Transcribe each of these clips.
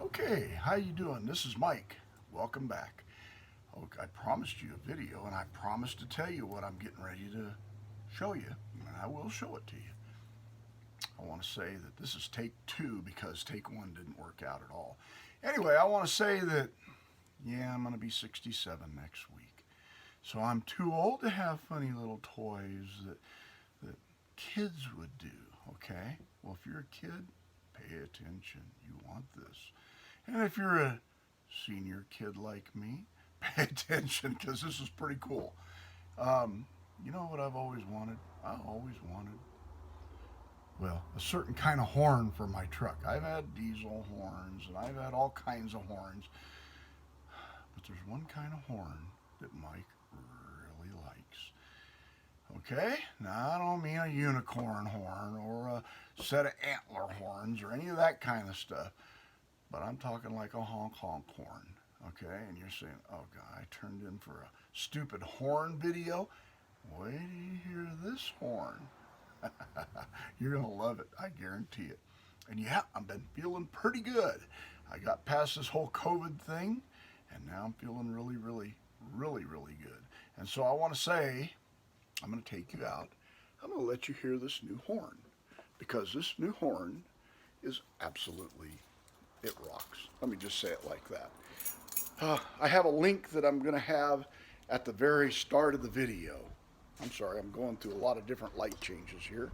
Okay, how you doing? This is Mike. Welcome back. Okay, I promised you a video, and I promised to tell you what I'm getting ready to show you, and I will show it to you. I want to say that this is take 2 because take 1 didn't work out at all. Anyway, I want to say that, yeah, I'm going to be 67 next week. So I'm too old to have funny little toys that kids would do, okay? Well, if you're a kid, pay attention. You want this. And if you're a senior kid like me, pay attention because this is pretty cool. You know what I've always wanted? I always wanted, well, a certain kind of horn for my truck. I've had diesel horns and I've had all kinds of horns. But there's one kind of horn that Mike really likes. Okay? Now, I don't mean a unicorn horn or a set of antler horns or any of that kind of stuff. But I'm talking like a honk honk horn. Okay? And you're saying, oh God, I turned in for a stupid horn video. Wait till you hear this horn. You're going to love it. I guarantee it. And yeah, I've been feeling pretty good. I got past this whole COVID thing, and now I'm feeling really, really, really, really good. And so I want to say, I'm going to take you out. I'm going to let you hear this new horn, because this new horn is absolutely, it rocks. Let me just say it like that. I have a link that I'm going to have at the very start of the video. I'm sorry, I'm going through a lot of different light changes here,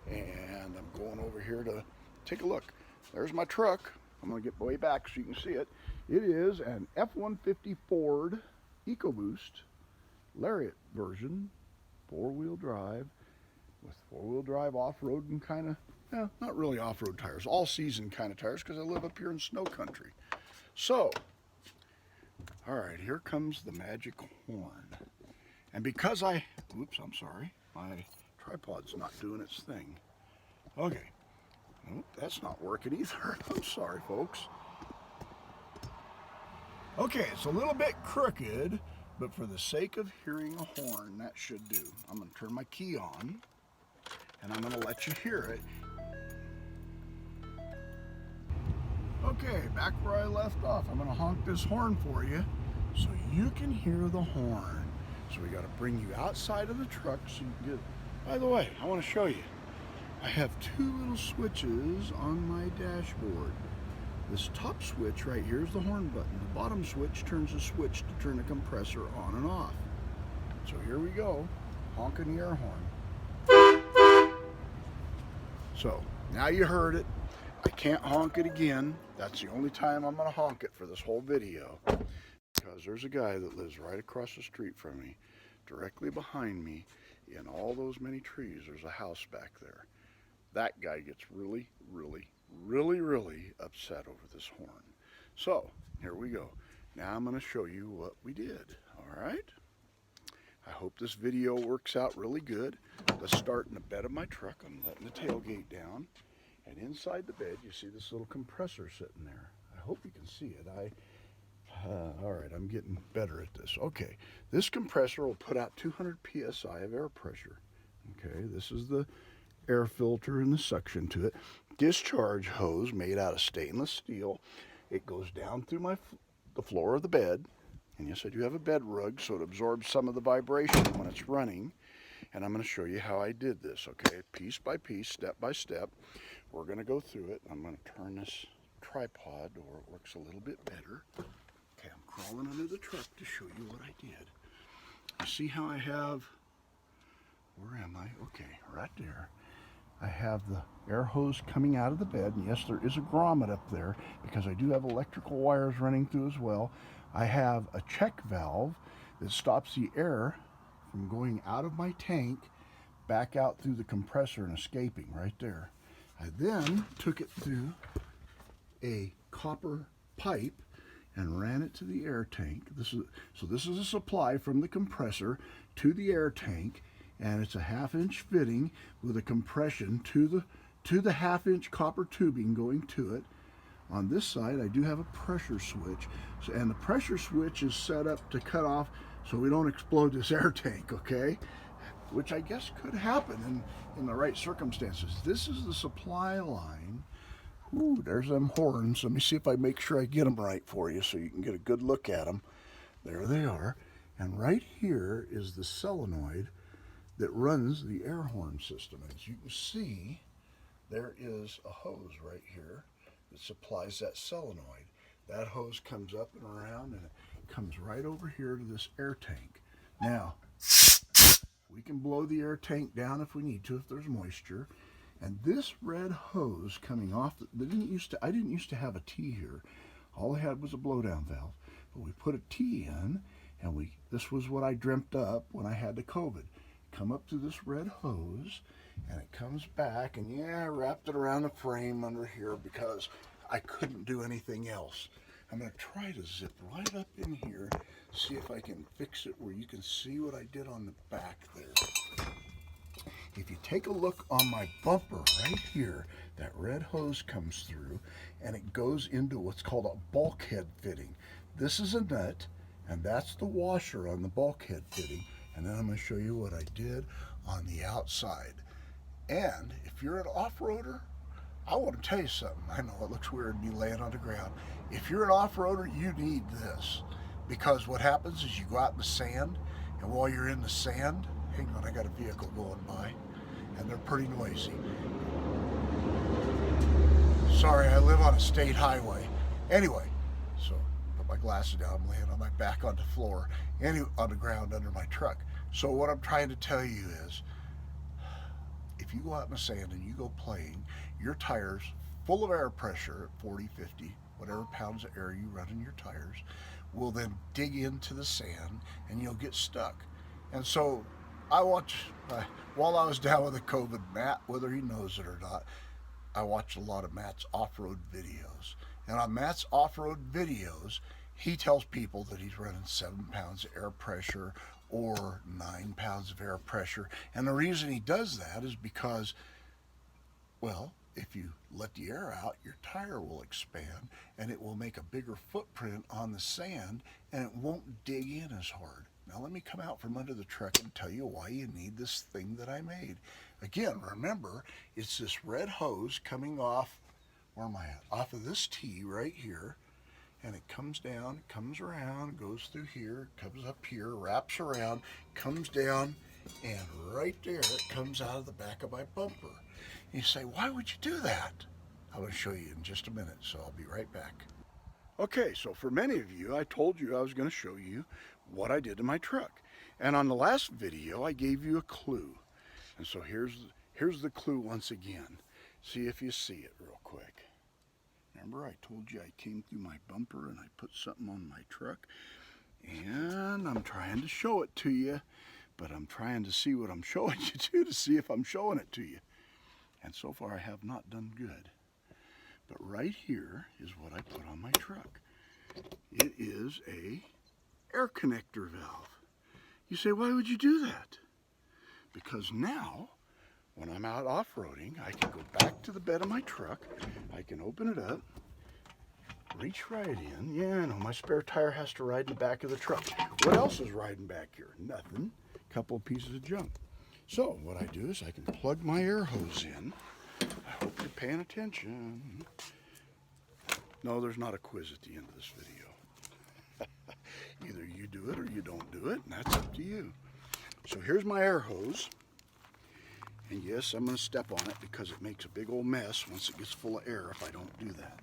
and I'm going over here to take a look. There's my truck. I'm going to get way back so you can see it. It is an F-150 Ford EcoBoost Lariat version, 4-wheel drive, with 4-wheel drive off-road and kind of, not really off-road tires, all-season kind of tires because I live up here in snow country. So, all right, here comes the magic horn. And because oops, I'm sorry, my tripod's not doing its thing. Okay, nope, that's not working either. I'm sorry, folks. Okay, it's a little bit crooked, but for the sake of hearing a horn, that should do. I'm going to turn my key on, and I'm going to let you hear it. Okay, back where I left off, I'm going to honk this horn for you so you can hear the horn. So we got to bring you outside of the truck so you can get it. By the way, I want to show you. I have 2 little switches on my dashboard. This top switch right here is the horn button. The bottom switch turns the switch to turn the compressor on and off. So here we go, honking the air horn. So now you heard it. I can't honk it again. That's the only time I'm going to honk it for this whole video. Because there's a guy that lives right across the street from me, directly behind me, in all those many trees. There's a house back there. That guy gets really, really, really, really upset over this horn. So, here we go. Now I'm going to show you what we did, all right? I hope this video works out really good. Let's start in the bed of my truck. I'm letting the tailgate down. And inside the bed, you see this little compressor sitting there. I hope you can see it. All right, I'm getting better at this. Okay, this compressor will put out 200 psi of air pressure. Okay, this is the air filter and the suction to it. Discharge hose made out of stainless steel. It goes down through the floor of the bed. And yes, I do have a bed rug, so it absorbs some of the vibration when it's running. And I'm going to show you how I did this, okay? Piece by piece, step by step. We're going to go through it. I'm going to turn this tripod where it works a little bit better. Okay, I'm crawling under the truck to show you what I did. You see how I have, where am I? Okay, right there. I have the air hose coming out of the bed, and yes, there is a grommet up there because I do have electrical wires running through as well. I have a check valve that stops the air from going out of my tank back out through the compressor and escaping right there. I then took it through a copper pipe and ran it to the air tank. This is a supply from the compressor to the air tank, and it's a 1/2-inch fitting with a compression to the 1/2-inch copper tubing going to it. On this side, I do have a pressure switch, and the pressure switch is set up to cut off so we don't explode this air tank, okay? Which I guess could happen in the right circumstances. This is the supply line Ooh, there's them horns. Let me see if I make sure I get them right for you so you can get a good look at them. There they are. And right here is the solenoid that runs the air horn system. As you can see, there is a hose right here that supplies that solenoid. That hose comes up and around and it comes right over here to this air tank. Now, we can blow the air tank down if we need to, if there's moisture. And this red hose coming off, I didn't used to have a T here. All I had was a blowdown valve. But we put a T in, and this was what I dreamt up when I had the COVID. Come up to this red hose, and it comes back, and yeah, I wrapped it around the frame under here because I couldn't do anything else. I'm going to try to zip right up in here, see if I can fix it where you can see what I did on the back there. If you take a look on my bumper right here, that red hose comes through and it goes into what's called a bulkhead fitting. This is a nut, and that's the washer on the bulkhead fitting. And then I'm going to show you what I did on the outside. And if you're an off-roader, I want to tell you something. I know it looks weird me laying on the ground. If you're an off-roader, you need this. Because what happens is you go out in the sand, and while you're in the sand, hang on, I got a vehicle going by, and they're pretty noisy. Sorry, I live on a state highway. Anyway, so put my glasses down, I'm laying on my back on the floor, on the ground under my truck. So what I'm trying to tell you is, if you go out in the sand and you go playing, your tires full of air pressure at 40, 50, whatever pounds of air you run in your tires, will then dig into the sand and you'll get stuck. And so while I was down with the COVID, Matt, whether he knows it or not, I watched a lot of Matt's off-road videos. And on Matt's off-road videos, he tells people that he's running 7 pounds of air pressure or 9 pounds of air pressure. And the reason he does that is because, well, if you let the air out, your tire will expand and it will make a bigger footprint on the sand and it won't dig in as hard. Now let me come out from under the truck and tell you why you need this thing that I made. Again, remember, it's this red hose coming off, where am I at? Off of this T right here. And it comes down, comes around, goes through here, comes up here, wraps around, comes down, and right there it comes out of the back of my bumper. And you say, why would you do that? I'm going to show you in just a minute, so I'll be right back. Okay, so for many of you, I told you I was going to show you what I did to my truck. And on the last video, I gave you a clue. And so here's the clue once again. See if you see it real quick. Remember I told you I came through my bumper and I put something on my truck? And I'm trying to show it to you, but I'm trying to see what I'm showing you to see if I'm showing it to you. And so far I have not done good. But right here is what I put on my truck. It is a air connector valve. You say, why would you do that? Because now, when I'm out off-roading, I can go back to the bed of my truck, I can open it up, reach right in. Yeah, I know, my spare tire has to ride in the back of the truck. What else is riding back here? Nothing. A couple of pieces of junk. So what I do is I can plug my air hose in. I hope you're paying attention. No, there's not a quiz at the end of this video. Either you do it or you don't do it, and that's up to you. So here's my air hose. And yes, I'm going to step on it because it makes a big old mess once it gets full of air if I don't do that.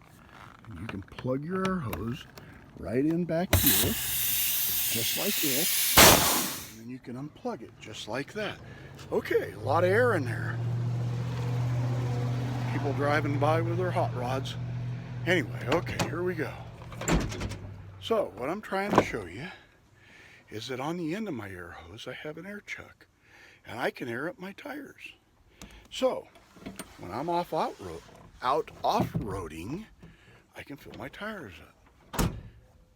And you can plug your air hose right in back here, just like this. And then you can unplug it just like that. Okay, a lot of air in there. People driving by with their hot rods. Anyway, okay, here we go. So, what I'm trying to show you is that on the end of my air hose, I have an air chuck. And I can air up my tires. So, when I'm out off-roading, I can fill my tires up.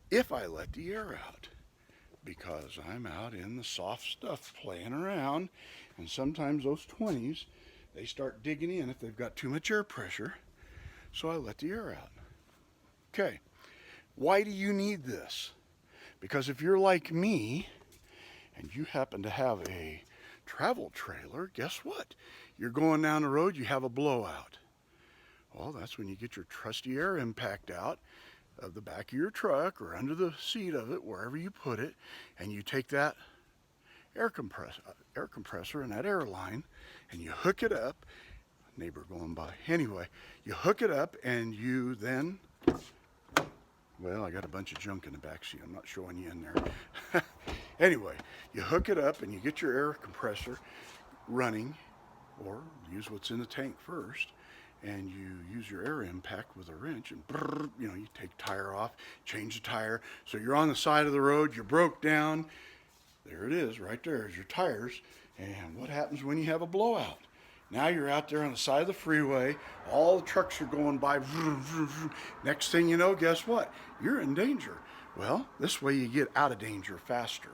If I let the air out. Because I'm out in the soft stuff playing around. And sometimes those 20s, they start digging in if they've got too much air pressure. So I let the air out. Okay. Why do you need this? Because if you're like me, and you happen to have a travel trailer, guess what? You're going down the road, you have a blowout. Well, that's when you get your trusty air impact out of the back of your truck or under the seat of it, wherever you put it, and you take that air compressor and that air line, and you hook it up. Neighbor going by. Anyway, you hook it up, and you then, well, I got a bunch of junk in the back seat. I'm not showing you in there. Anyway, you hook it up, and you get your air compressor running, or use what's in the tank first, and you use your air impact with a wrench, and brrr, you take the tire off, change the tire. So you're on the side of the road, you're broke down. There it is, right there is your tires. And what happens when you have a blowout? Now you're out there on the side of the freeway, all the trucks are going by. Next thing you know, guess what? You're in danger. Well, this way you get out of danger faster.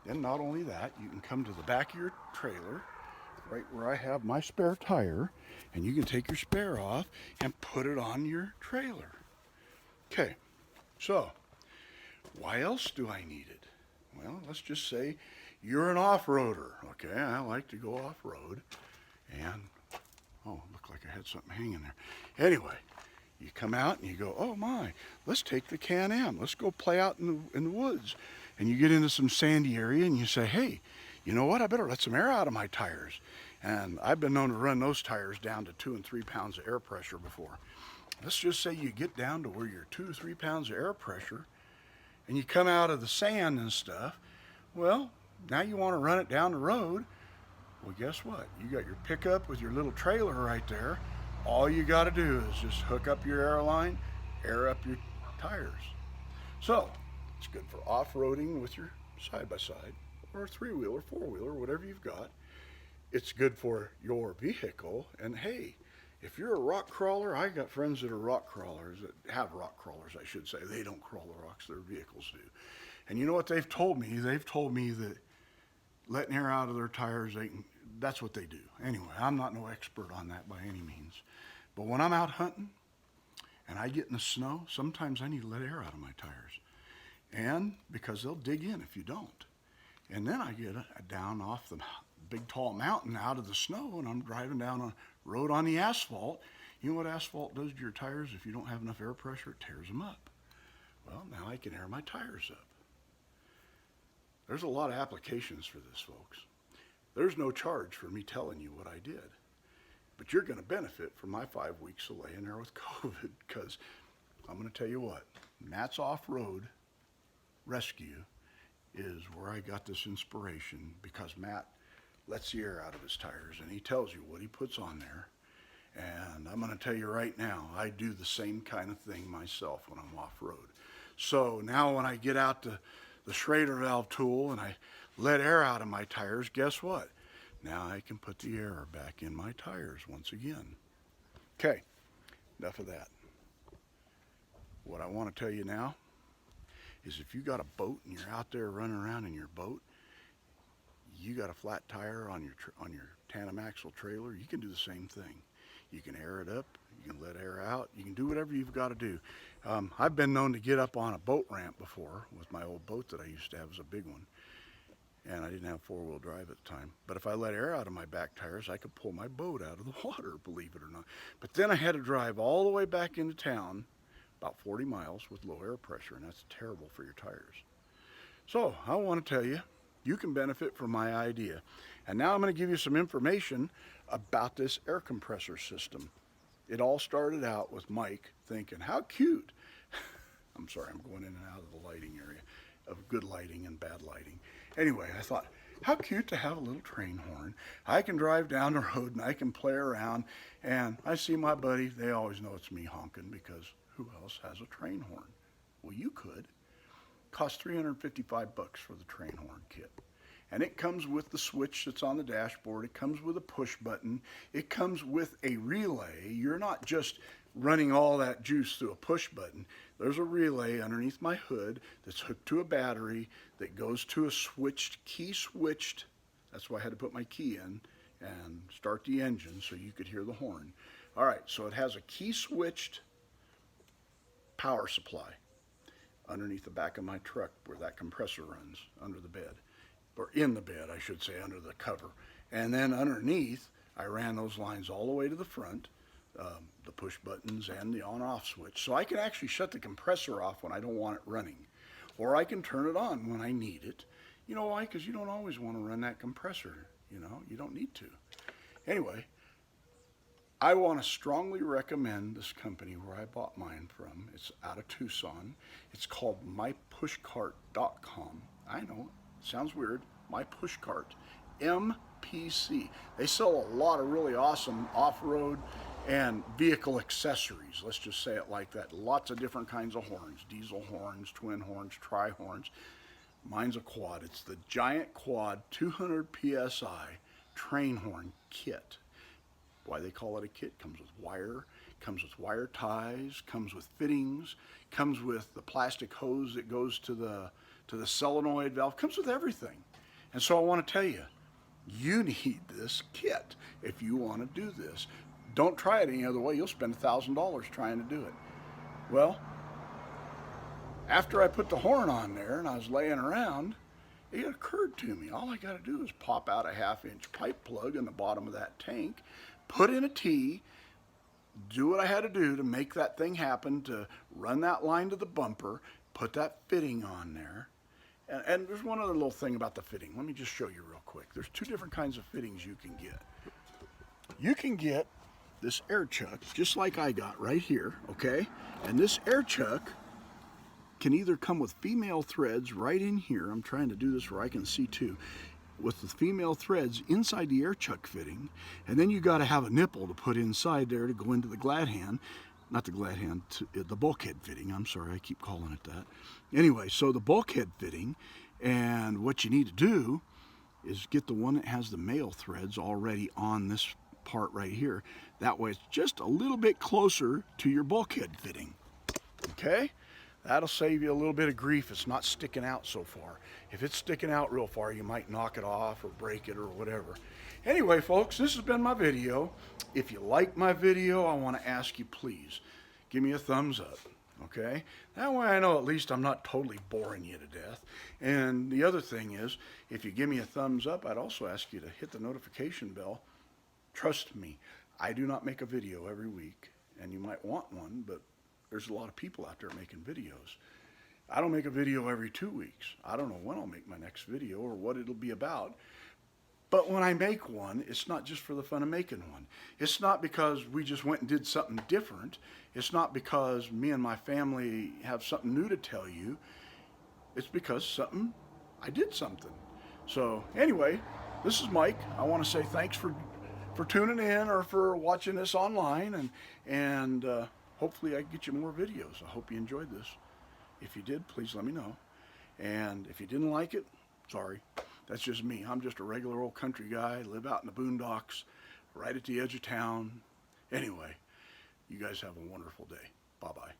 Then not only that, you can come to the back of your trailer, right where I have my spare tire, and you can take your spare off and put it on your trailer. Okay, so why else do I need it? Well, let's just say you're an off-roader. Okay, I like to go off-road, and oh, looked like I had something hanging there. Anyway, you come out and you go, oh my, let's take the Can-Am. Let's go play out in the woods. And you get into some sandy area and you say, hey, you know what? I better let some air out of my tires. And I've been known to run those tires down to 2 and 3 pounds of air pressure before. Let's just say you get down to where you're 2 to 3 pounds of air pressure, and you come out of the sand and stuff. Well, now you want to run it down the road. Well, guess what? You got your pickup with your little trailer right there. All you got to do is just hook up your air line, air up your tires. So it's good for off-roading with your side-by-side or 3-wheeler, 4-wheeler, whatever you've got. It's good for your vehicle. And hey, if you're a rock crawler, I got friends that are rock crawlers, that have rock crawlers, I should say. They don't crawl the rocks, their vehicles do. And you know what they've told me? They've told me that letting air out of their tires, that's what they do. Anyway, I'm not no expert on that by any means. But when I'm out hunting and I get in the snow, sometimes I need to let air out of my tires. And because they'll dig in if you don't. And then I get down off the big tall mountain out of the snow, and I'm driving down a road on the asphalt. You know what asphalt does to your tires? If you don't have enough air pressure, it tears them up. Well, now I can air my tires up. There's a lot of applications for this, folks. There's no charge for me telling you what I did. But you're going to benefit from my 5 weeks of laying there with COVID, because I'm going to tell you what, Matt's Off-Road Rescue is where I got this inspiration, because Matt lets the air out of his tires and he tells you what he puts on there. And I'm going to tell you right now, I do the same kind of thing myself when I'm off-road. So now when I get out the Schrader valve tool and I let air out of my tires, guess what? Now I can put the air back in my tires once again. Okay, enough of that. What I want to tell you now is if you got a boat and you're out there running around in your boat, you got a flat tire on your tandem axle trailer, you can do the same thing. You can air it up, you can let air out, you can do whatever you've got to do. I've been known to get up on a boat ramp before with my old boat that I used to have. It was a big one, and I didn't have 4-wheel drive at the time. But if I let air out of my back tires, I could pull my boat out of the water, believe it or not. But then I had to drive all the way back into town, about 40 miles with low air pressure, and that's terrible for your tires. So I want to tell you, you can benefit from my idea. And now I'm going to give you some information about this air compressor system. It all started out with Mike thinking, how cute. I'm sorry, I'm going in and out of the lighting area, of good lighting and bad lighting. Anyway, I thought, how cute to have a little train horn. I can drive down the road and I can play around, and I see my buddy, they always know it's me honking, because who else has a train horn? Well, you could. Costs $355 for the train horn kit. And it comes with the switch that's on the dashboard. It comes with a push button. It comes with a relay. You're not just running all that juice through a push button. There's a relay underneath my hood that's hooked to a battery that goes to a key switched. That's why I had to put my key in and start the engine so you could hear the horn. All right, so it has a key switched power supply underneath the back of my truck where that compressor runs, under the bed, or in the bed, I should say, under the cover. And then underneath, I ran those lines all the way to the front. the push buttons and the on-off switch. So I can actually shut the compressor off when I don't want it running, or I can turn it on when I need it. You know why? Because you don't always want to run that compressor. You know, you don't need to. Anyway, I want to strongly recommend this company where I bought mine from. It's out of Tucson. It's called mypushcart.com. I know, it sounds weird. MyPushCart, MPC. They sell a lot of really awesome off-road and vehicle accessories. Let's just say it like that. Lots of different kinds of horns. Diesel horns, twin horns, tri-horns. Mine's a quad. It's the Giant Quad 200 PSI train horn kit. Why they call it a kit: comes with wire ties, comes with fittings, comes with the plastic hose that goes to the solenoid valve, comes with everything. And so I want to tell you, you need this kit if you want to do this. Don't try it any other way. You'll spend $1,000 trying to do it. Well, after I put the horn on there and I was laying around, it occurred to me, all I got to do is pop out a 1/2-inch pipe plug in the bottom of that tank, put in a T, do what I had to do to make that thing happen, to run that line to the bumper, put that fitting on there. And there's one other little thing about the fitting. Let me just show you real quick. There's two different kinds of fittings you can get. You can get this air chuck, just like I got right here, okay? And this air chuck can either come with female threads right in here. I'm trying to do this where I can see too. With the female threads inside the air chuck fitting, and then you got to have a nipple to put inside there to go into the glad hand. Not the glad hand, the bulkhead fitting. I'm sorry, I keep calling it that. Anyway, so the bulkhead fitting, and what you need to do is get the one that has the male threads already on this part right here. That way it's just a little bit closer to your bulkhead fitting. Okay? That'll save you a little bit of grief. It's not sticking out so far. If it's sticking out real far, you might knock it off or break it or whatever. Anyway, folks, this has been my video. If you like my video, I want to ask you, please, give me a thumbs up, okay? That way I know at least I'm not totally boring you to death. And the other thing is, if you give me a thumbs up, I'd also ask you to hit the notification bell. Trust me, I do not make a video every week, and you might want one, but there's a lot of people out there making videos. I don't make a video every 2 weeks. I don't know when I'll make my next video or what it'll be about. But when I make one, it's not just for the fun of making one. It's not because we just went and did something different. It's not because me and my family have something new to tell you. It's because I did something. So anyway, this is Mike. I want to say thanks for tuning in or for watching this online, and hopefully I get you more videos. I hope you enjoyed this. If you did, please let me know. And if you didn't like it, sorry. That's just me. I'm just a regular old country guy, live out in the boondocks, right at the edge of town. Anyway, you guys have a wonderful day. Bye-bye.